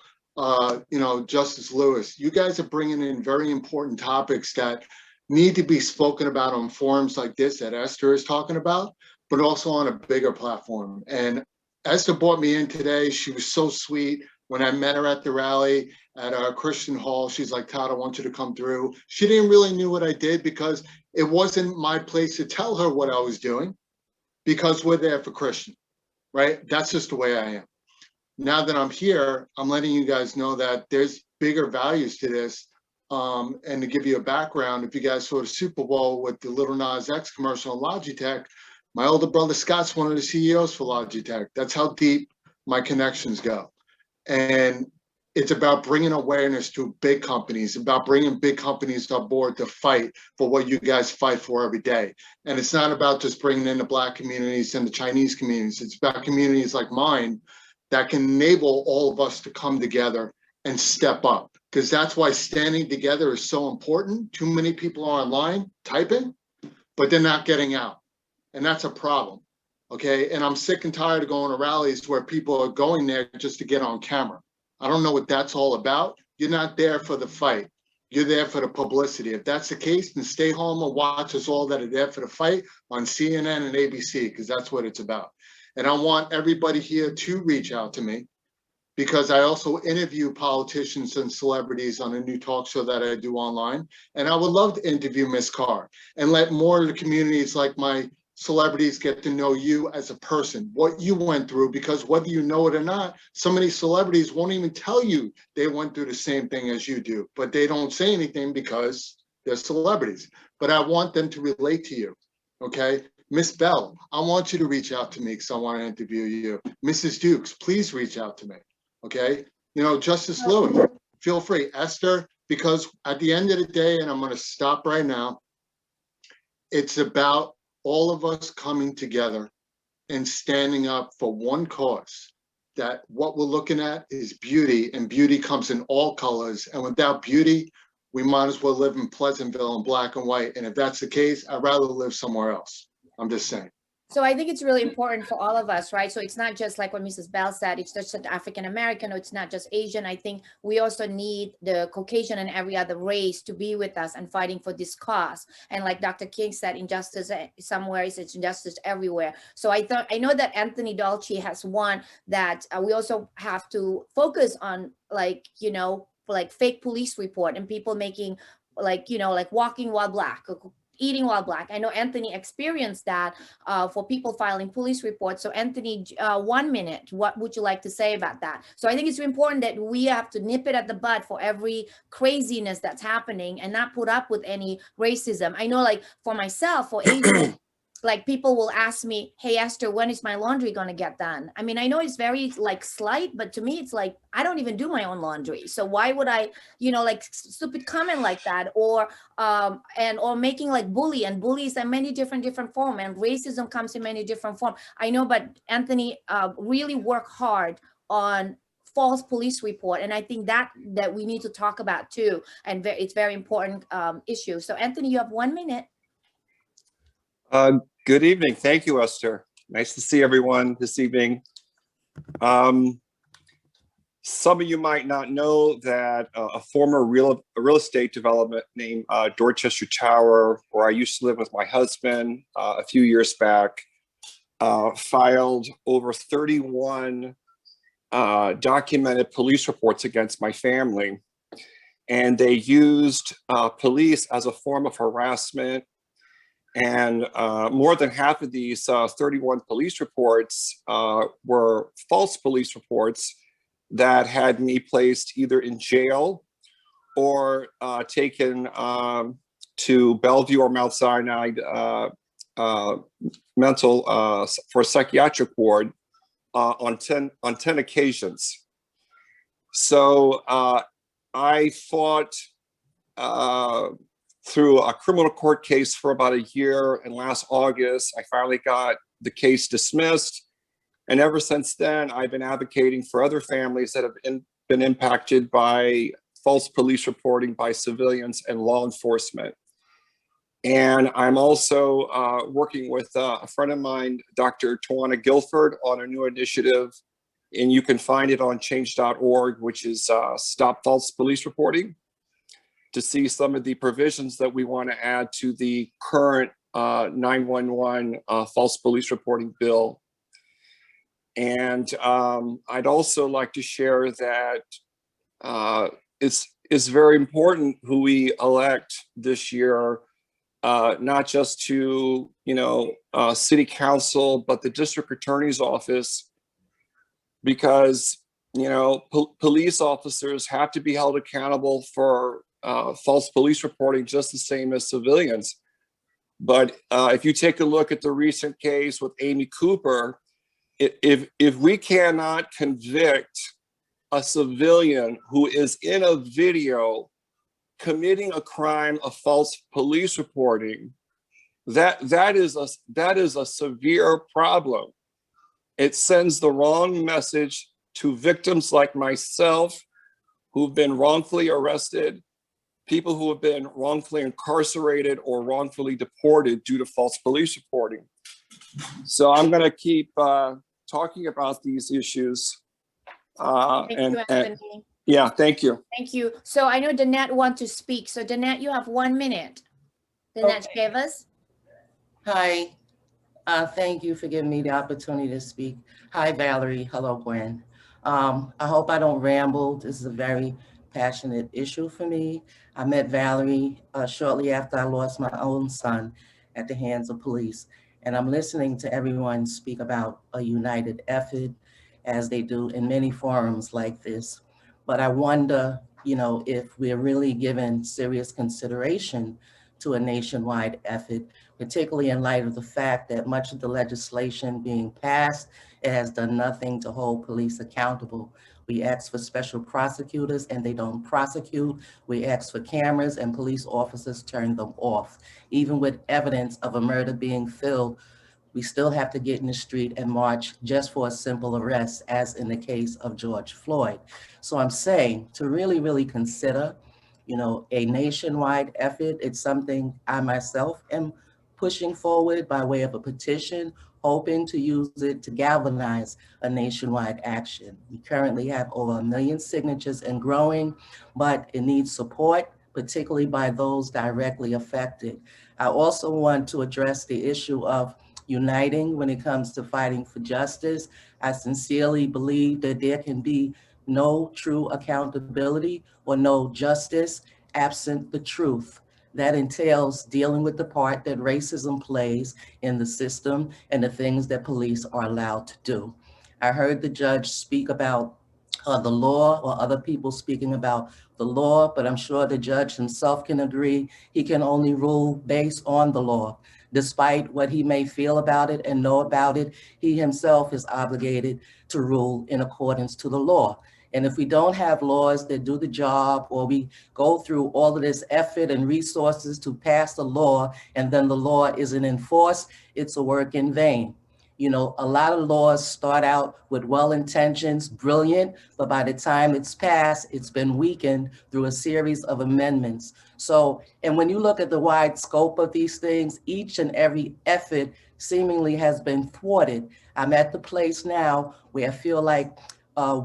you know, Justice Lewis, you guys are bringing in very important topics that need to be spoken about on forums like this that Esther is talking about, but also on a bigger platform. And Esther brought me in today. She was so sweet. When I met her at the rally at our Christian Hall, she's like, Todd, I want you to come through. She didn't really know what I did, because it wasn't my place to tell her what I was doing, because we're there for Christian, right? That's just the way I am. Now that I'm here, I'm letting you guys know that there's bigger values to this. And to give you a background, if you guys saw the Super Bowl with the Little Nas X commercial on Logitech, my older brother Scott's one of the CEOs for Logitech. That's how deep my connections go. And it's about bringing awareness to big companies, about bringing big companies on board to fight for what you guys fight for every day. And it's not about just bringing in the Black communities and the Chinese communities. It's about communities like mine that can enable all of us to come together and step up, because that's why standing together is so important. Too many people are online typing, but they're not getting out. And that's a problem, okay? And I'm sick and tired of going to rallies where people are going there just to get on camera. I don't know what that's all about. You're not there for the fight. You're there for the publicity. If that's the case, then stay home and watch us all that are there for the fight on CNN and ABC, because that's what it's about. And I want everybody here to reach out to me, because I also interview politicians and celebrities on a new talk show that I do online. And I would love to interview Ms. Carr and let more of the communities like my celebrities get to know you as a person, what you went through, because whether you know it or not, so many celebrities won't even tell you they went through the same thing as you do, but they don't say anything because they're celebrities. But I want them to relate to you, okay? Miss Bell, I want you to reach out to me because I want to interview you. Mrs. Dukes, please reach out to me, okay? You know, Justice Lewis, feel free. Esther, because at the end of the day, and I'm going to stop right now, it's about all of us coming together and standing up for one cause, that what we're looking at is beauty, and beauty comes in all colors. And without beauty, we might as well live in Pleasantville in black and white. And if that's the case, I'd rather live somewhere else. I'm just saying. So I think it's really important for all of us, right? So it's not just like what Mrs. Bell said, it's just African American, or it's not just Asian. I think we also need the Caucasian and every other race to be with us and fighting for this cause. And like Dr. King said, injustice somewhere is injustice everywhere. So I know that Anthony Dolce has one that we also have to focus on, like, you know, like fake police report and people making like, you know, like walking while black, eating while black. I know Anthony experienced that for people filing police reports. So Anthony, 1 minute, what would you like to say about that? So I think it's important that we have to nip it at the bud for every craziness that's happening and not put up with any racism. I know, like for myself, for Asian, like people will ask me, hey, Esther, when is my laundry going to get done? I mean, I know it's very like slight, but to me, it's like, I don't even do my own laundry. So why would I, you know, like stupid comment like that, or making like bullies in many different form, and racism comes in many different form. I know, but Anthony really worked hard on false police report. And I think that we need to talk about too. And it's very important issue. So Anthony, you have 1 minute. Good evening. Thank you, Esther. Nice to see everyone this evening. Some of you might not know that a former real estate development named Dorchester Tower, where I used to live with my husband a few years back, filed over 31 documented police reports against my family. And they used police as a form of harassment And more than half of these 31 police reports were false police reports that had me placed either in jail or taken to Bellevue or Mount Sinai mental for psychiatric ward on 10 occasions. So I fought through a criminal court case for about a year, and last August, I finally got the case dismissed. And ever since then, I've been advocating for other families that have been impacted by false police reporting by civilians and law enforcement. And I'm also working with a friend of mine, Dr. Tawana Guilford, on a new initiative, and you can find it on change.org, which is Stop False Police Reporting, to see some of the provisions that we want to add to the current 911 false police reporting bill. And I'd also like to share that it's very important who we elect this year, not just to, city council, but the district attorney's office, because, police officers have to be held accountable for false police reporting just the same as civilians. But if you take a look at the recent case with Amy Cooper, if we cannot convict a civilian who is in a video committing a crime of false police reporting, that is a severe problem. It sends the wrong message to victims like myself who've been wrongfully arrested, people who have been wrongfully incarcerated or wrongfully deported due to false police reporting. So I'm going to keep talking about these issues. Thank you, Anthony. Yeah, thank you. Thank you. So I know Danette wants to speak. So Danette, you have 1 minute. Danette Chavis. Hi. Thank you for giving me the opportunity to speak. Hi, Valerie. Hello, Gwen. I hope I don't ramble. This is a very passionate issue for me. I met Valerie shortly after I lost my own son at the hands of police. And I'm listening to everyone speak about a united effort, as they do in many forums like this. But I wonder, if we're really giving serious consideration to a nationwide effort, particularly in light of the fact that much of the legislation being passed, it has done nothing to hold police accountable. We ask for special prosecutors and they don't prosecute. We ask for cameras and police officers turn them off. Even with evidence of a murder being filled, we still have to get in the street and march just for a simple arrest, as in the case of George Floyd. So I'm saying to really, really consider, a nationwide effort. It's something I myself am pushing forward by way of a petition, hoping to use it to galvanize a nationwide action. We currently have over 1 million signatures and growing, but it needs support, particularly by those directly affected. I also want to address the issue of uniting when it comes to fighting for justice. I sincerely believe that there can be no true accountability or no justice absent the truth. That entails dealing with the part that racism plays in the system and the things that police are allowed to do. I heard the judge speak about the law, or other people speaking about the law, but I'm sure the judge himself can agree he can only rule based on the law. Despite what he may feel about it and know about it, he himself is obligated to rule in accordance to the law. And if we don't have laws that do the job, or we go through all of this effort and resources to pass the law, and then the law isn't enforced, it's a work in vain. A lot of laws start out with well-intentions, brilliant, but by the time it's passed, it's been weakened through a series of amendments. So, and when you look at the wide scope of these things, each and every effort seemingly has been thwarted. I'm at the place now where I feel like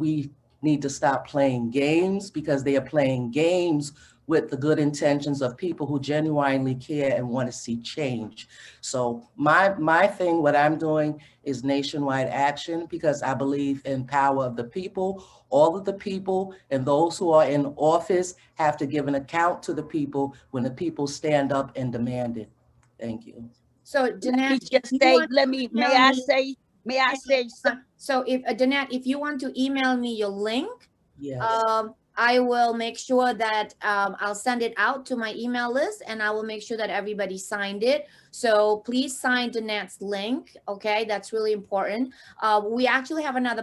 we need to stop playing games, because they are playing games with the good intentions of people who genuinely care and want to see change. So my thing, what I'm doing is nationwide action, because I believe in power of the people. All of the people and those who are in office have to give an account to the people when the people stand up and demand it. Thank you. So Let me Danette, if just you say, want to may email I me- say, so if Danette, if you want to email me your link, Yes. I will make sure that I'll send it out to my email list, and I will make sure that everybody signed it. So please sign Danette's link. Okay, that's really important. We actually have another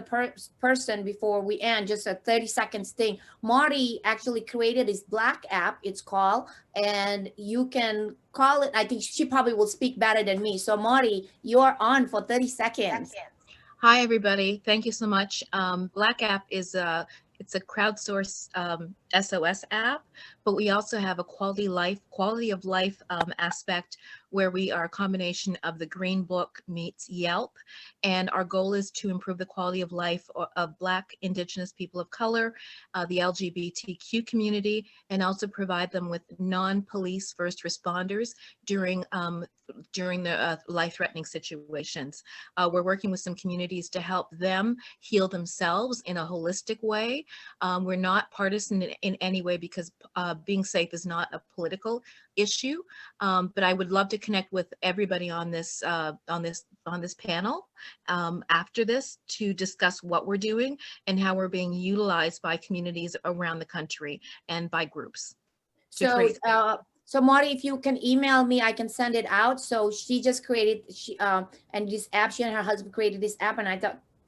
person before we end, just a 30 seconds thing. Marty actually created this Black app, it's called, and you can call it. I think she probably will speak better than me. So Marty, you're on for 30 seconds. Hi, everybody. Thank you so much. Black App is it's a crowdsourced SOS app, but we also have a quality of life aspect where we are a combination of the Green Book meets Yelp. And our goal is to improve the quality of life of Black, Indigenous people of color, the LGBTQ community, and also provide them with non-police first responders during the life-threatening situations. We're working with some communities to help them heal themselves in a holistic way. We're not partisan in any way because being safe is not a political issue. But I would love to connect with everybody on this panel after this to discuss what we're doing and how we're being utilized by communities around the country and by groups. So Marty, if you can email me, I can send it out. So she just created and this app, she and her husband created this app, and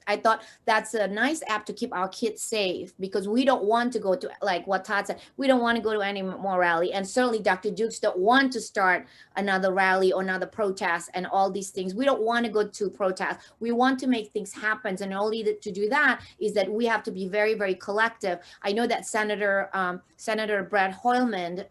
I thought that's a nice app to keep our kids safe, because we don't want to go to, like what Todd said, we don't want to go to any more rally, and certainly Dr. Dukes don't want to start another rally or another protest and all these things. We don't want to go to protest. We want to make things happen, and only to do that is that we have to be very, very collective. I know that Senator Brett Hoylman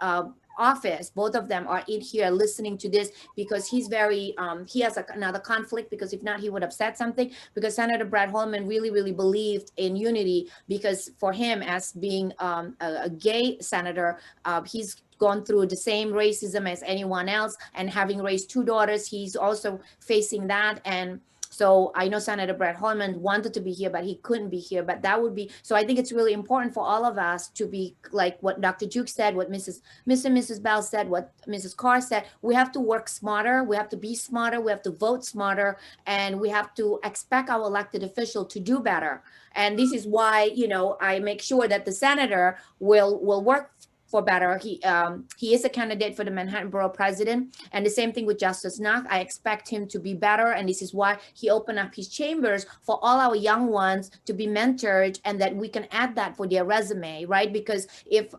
office, both of them are in here listening to this, because he's very he has another conflict, because if not he would have said something, because Senator Brad Holman really, really believed in unity, because for him, as being a gay senator, he's gone through the same racism as anyone else, and having raised 2 daughters, he's also facing that. And so I know Senator Brett Holman wanted to be here, but he couldn't be here. But that would be, so I think it's really important for all of us to be like what Dr. Duke said, what Mr. and Mrs. Bell said, what Mrs. Carr said. We have to work smarter. We have to be smarter. We have to vote smarter. And we have to expect our elected official to do better. And this is why, you know, I make sure that the senator will work for better. He is a candidate for the Manhattan Borough President, and the same thing with Justice Knox. I expect him to be better, and this is why he opened up his chambers for all our young ones to be mentored, and that we can add that for their resume, right? Because if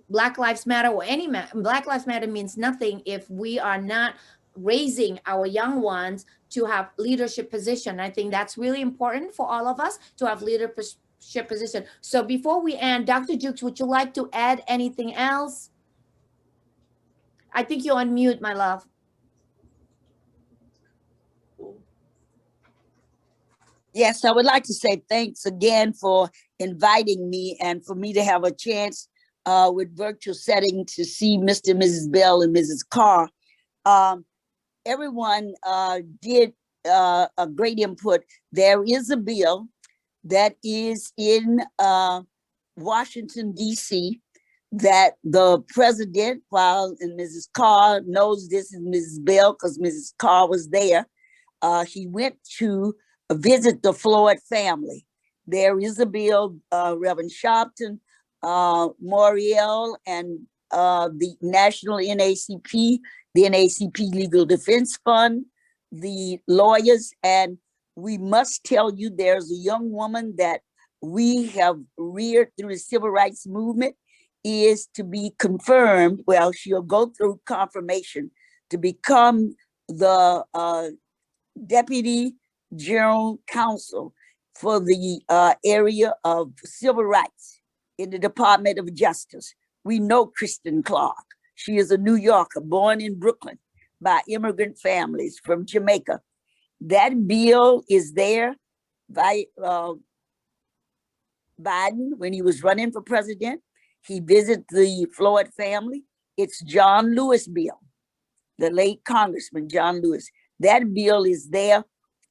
Black Lives Matter or any Black Lives Matter means nothing if we are not raising our young ones to have leadership position. I think that's really important for all of us to have leadership position. So before we end, Dr. Dukes, would you like to add anything else? I think you're on mute, my love. Yes, I would like to say thanks again for inviting me, and for me to have a chance with virtual setting to see Mr. and Mrs. Bell and Mrs. Carr. Everyone did a great input. There is a bill that is in Washington, D.C., that the president, while and Mrs. Carr knows this is Mrs. Bell because Mrs. Carr was there, he went to visit the Floyd family. There is a bill, Reverend Sharpton, Moriel, and the National NAACP, the NAACP Legal Defense Fund, the lawyers, and we must tell you there's a young woman that we have reared through the civil rights movement, is to be confirmed. Well, she'll go through confirmation to become the Deputy General Counsel for the area of civil rights in the Department of Justice. We know Kristen Clark. She is a New Yorker, born in Brooklyn by immigrant families from Jamaica. That bill is there by Biden when he was running for president. He visited the Floyd family. It's John Lewis bill, the late Congressman John Lewis. That bill is there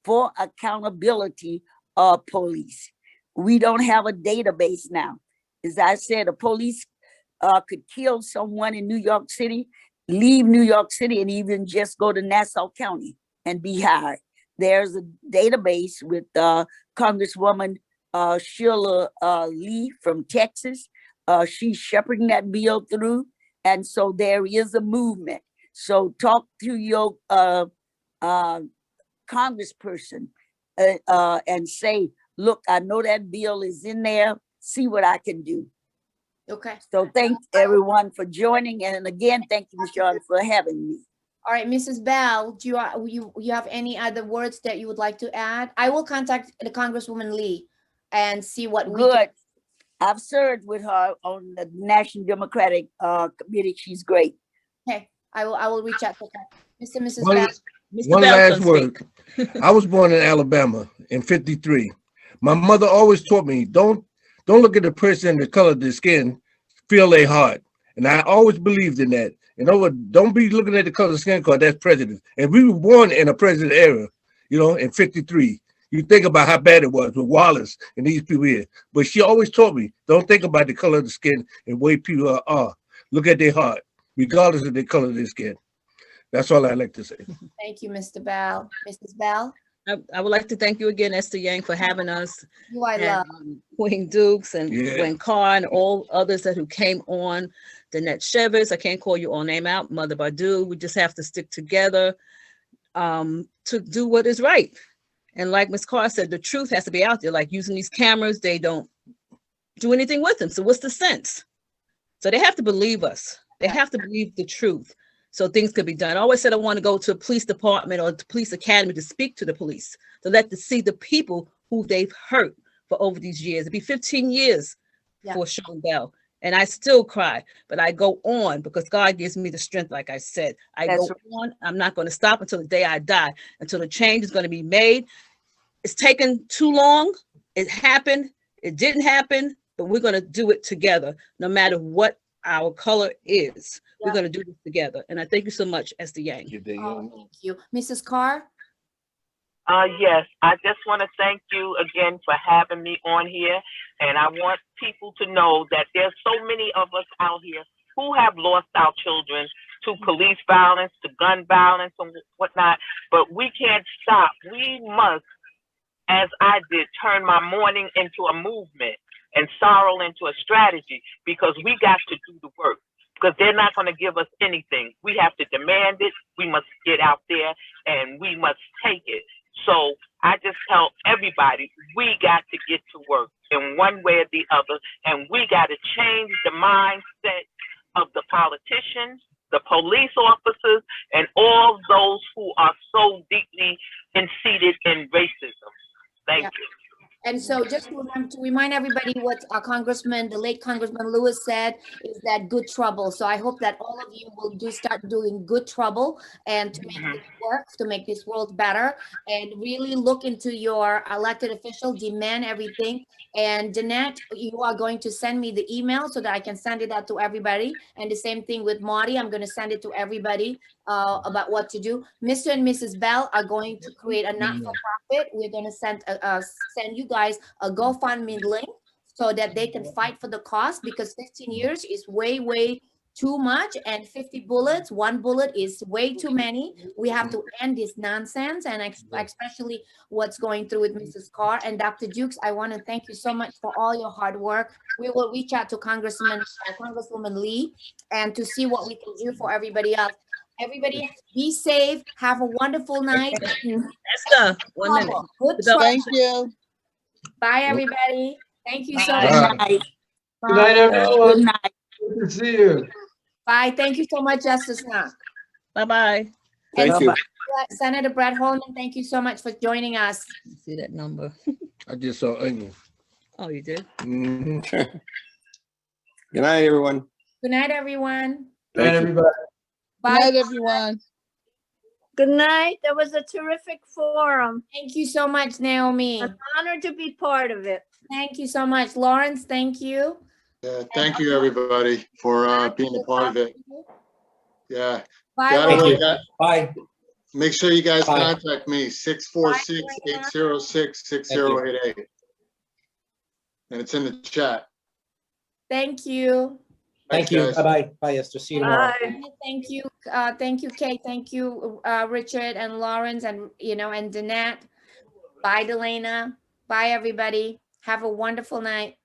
for accountability of police. We don't have a database now. As I said, a police could kill someone in New York City leave New York City and even just go to Nassau County and be hired. There's a database with Congresswoman Sheila Lee from Texas. She's shepherding that bill through. And so there is a movement. So talk to your congressperson and say, look, I know that bill is in there. See what I can do. Okay. So thanks everyone for joining. And again, thank you, Ms. Charlotte, for having me. All right, Mrs. Bell, do you have any other words that you would like to add? I will contact the Congresswoman Lee and see what we can. Good. I've served with her on the National Democratic Committee. She's great. Okay, I will reach out to her. Mr. and Mrs. One, Bell. one last word. I was born in Alabama in '53. My mother always taught me, don't look at the person, the color of their skin, feel their heart. And I always believed in that. Don't be looking at the color of the skin because that's president. And we were born in a president era, in '53. You think about how bad it was with Wallace and these people here. But she always taught me, don't think about the color of the skin and the way people are. Look at their heart, regardless of the color of their skin. That's all I'd like to say. Thank you, Mr. Bell. Mrs. Bell? I would like to thank you again, Esther Yang, for having us. Who I love. Queen Dukes and Gwen Carr and all others who came on. Danette Shevers, I can't call you all name out. Mother Badu, we just have to stick together to do what is right. And like Ms. Carr said, the truth has to be out there. Like using these cameras, they don't do anything with them. So what's the sense? So they have to believe us. They have to believe the truth. So things could be done. I always said I want to go to a police department or the police academy to speak to the police, to let to see the people who they've hurt for over these years. It'd be 15 years for Sean Bell. And I still cry, but I go on because God gives me the strength, like I said. I go on. I'm not going to stop until the day I die, until the change is going to be made. It's taken too long. It happened. It didn't happen, but we're going to do it together, no matter what our color is. We're going to do this together. And I thank you so much, Esther Yang. Thank you. Mrs. Carr? Yes, I just want to thank you again for having me on here. And I want people to know that there's so many of us out here who have lost our children to police violence, to gun violence and whatnot, but we can't stop. We must, as I did, turn my mourning into a movement and sorrow into a strategy, because we got to do the work. Because they're not going to give us anything. We have to demand it. We must get out there and we must take it. So I just tell everybody, we got to get to work in one way or the other. And we got to change the mindset of the politicians, the police officers, and all those who are so deeply seated in racism. Thank you. And so just to remind everybody what our the late Congressman Lewis said, is that good trouble. So I hope that all of you will start doing good trouble and to make this work, to make this world better, and really look into your elected official, demand everything. And Danette, you are going to send me the email so that I can send it out to everybody. And the same thing with Marty, I'm going to send it to everybody about what to do. Mr. and Mrs. Bell are going to create a not-for-profit. We're going to send you guys a GoFundMe link so that they can fight for the cost, because 15 years is way too much, and 50 bullets, one bullet is way too many. We have to end this nonsense, and especially what's going through with Mrs. Carr and Dr. Dukes. I want to thank you so much for all your hard work. We will reach out to Congresswoman Lee and to see what we can do for everybody else. Everybody be safe. Have a wonderful night. Esther, 1 minute. Good Thank you. Bye, everybody. Thank you so Good much. night. Good night, everyone. Good night. Good to see you. Bye. Thank you so much, Justice Knock. Bye-bye. Thank you. Senator Brett Holman, thank you so much for joining us. See that number? I just saw onion. Oh, you did? Mhm. Good night, everyone. Good night, everyone. Good night, everybody. Bye. Good night, everyone. Good night. That was a terrific forum. Thank you so much, Naomi. An honor to be part of it. Thank you so much. Lawrence, thank you. Yeah, thank you, everybody, for being a part of it. Yeah. Bye. By the way, Lawrence. Bye. make sure you guys Bye. contact me, 646-806-6088. And it's in the chat. Thank you. Thank you. guys. Bye-bye. Bye, Esther. See you tomorrow. Bye. Thank you, Kate. Thank you, Richard and Lawrence, and and Danette. Bye, Delana. Bye, everybody. Have a wonderful night.